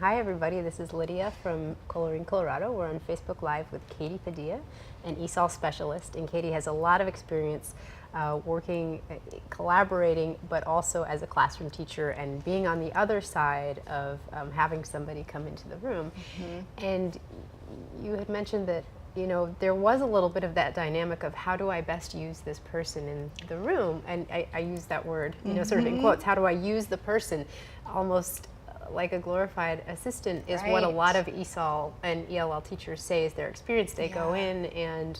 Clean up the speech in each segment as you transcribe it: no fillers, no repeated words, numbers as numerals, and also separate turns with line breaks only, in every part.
Hi everybody, this is Lydia from Colorin, Colorado. We're on Facebook Live with Katy Padilla, an ESOL specialist, and Katy has a lot of experience working, collaborating, but also as a classroom teacher and being on the other side of having somebody come into the room. And you had mentioned that there was a little bit of that dynamic of how do I best use this person in the room, and I use that word, sort of in quotes, how do I use the person, almost like a glorified assistant is what a lot of ESOL and ELL teachers say is their experience. They go in and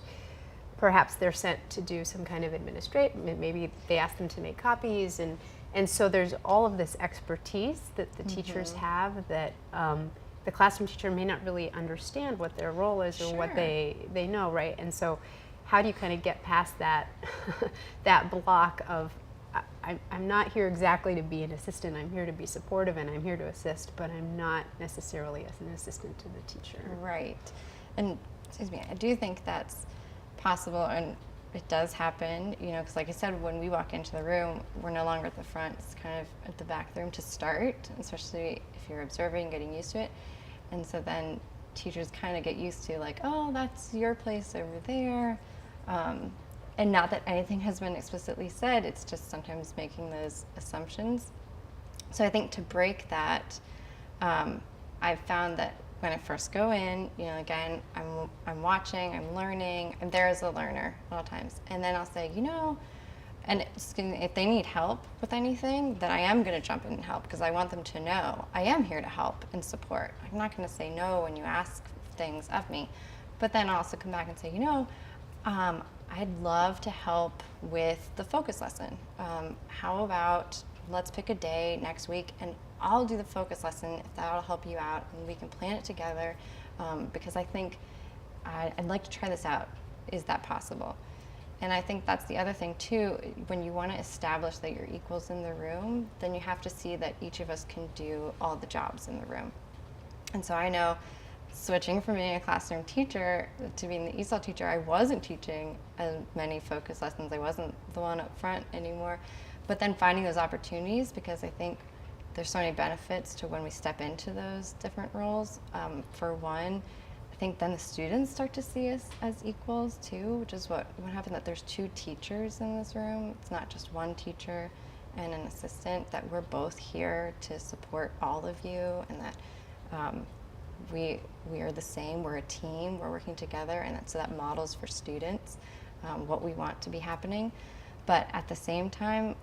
perhaps they're sent to do some kind of administration, maybe they ask them to make copies, and so there's all of this expertise that the teachers have that the classroom teacher may not really understand what their role is or what they know, right? And so how do you kind of get past that that block of I'm not here exactly to be an assistant, I'm here to be supportive and I'm here to assist, but I'm not necessarily as an assistant to the teacher.
Right. And excuse me, I do think that's possible, and it does happen, because like I said, when we walk into the room, we're no longer at the front, it's kind of at the back of the room to start, especially if you're observing, getting used to it. And so then teachers kind of get used to like, oh, that's your place over there. And not that anything has been explicitly said, it's just sometimes making those assumptions. So I think to break that, I've found that when I first go in, again, I'm watching, I'm learning, and there is a learner a lot of times. And then I'll say, and if they need help with anything, then I am going to jump in and help, because I want them to know I am here to help and support. I'm not going to say no when you ask things of me. But then I'll also come back and say, I'd love to help with the focus lesson. How about let's pick a day next week and I'll do the focus lesson if that'll help you out, and we can plan it together, because I think I'd like to try this out. Is that possible? And I think that's the other thing too, when you want to establish that you're equals in the room, then you have to see that each of us can do all the jobs in the room. And so I know, switching from being a classroom teacher to being the ESOL teacher, I wasn't teaching as many focus lessons. I wasn't the one up front anymore. But then finding those opportunities, because I think there's so many benefits to when we step into those different roles. For one, I think then the students start to see us as equals too, which is what happened, that there's two teachers in this room. It's not just one teacher and an assistant, that we're both here to support all of you, and that we are the same, we're a team, we're working together, and so that models for students what we want to be happening. But at the same time,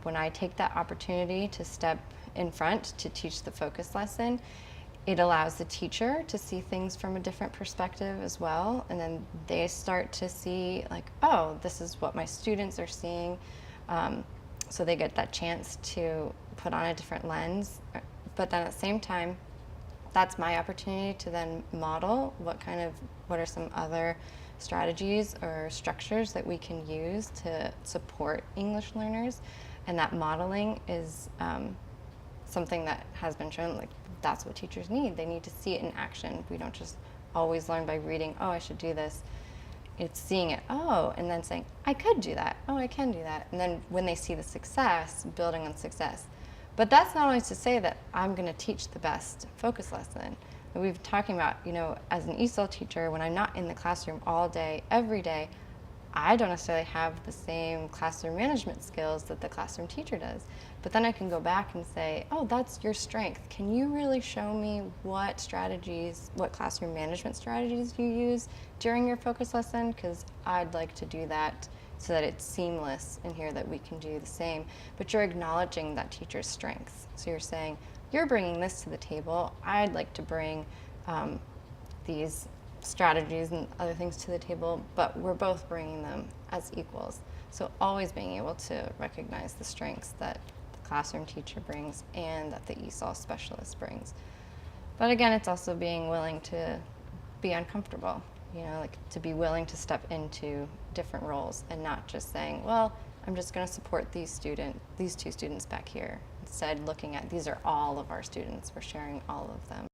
when I take that opportunity to step in front to teach the focus lesson, it allows the teacher to see things from a different perspective as well, and then they start to see like, oh, this is what my students are seeing, so they get that chance to put on a different lens. But then at the same time, that's my opportunity to then model what are some other strategies or structures that we can use to support English learners. And that modeling is something that has been shown, like that's what teachers need. They need to see it in action. We don't just always learn by reading, oh, I should do this. It's seeing it, oh, and then saying, I could do that, oh, I can do that. And then when they see the success, building on success. But that's not always to say that I'm going to teach the best focus lesson. We've been talking about, as an ESOL teacher, when I'm not in the classroom all day, every day, I don't necessarily have the same classroom management skills that the classroom teacher does. But then I can go back and say, oh, that's your strength. Can you really show me what classroom management strategies you use during your focus lesson? Because I'd like to do that so that it's seamless in here, that we can do the same. But you're acknowledging that teacher's strengths. So you're saying, you're bringing this to the table. I'd like to bring these strategies and other things to the table, but we're both bringing them as equals. So always being able to recognize the strengths that the classroom teacher brings and that the ESOL specialist brings. But again, it's also being willing to be uncomfortable, like to be willing to step into different roles and not just saying, well, I'm just going to support these two students back here. Instead, looking at these are all of our students, we're sharing all of them.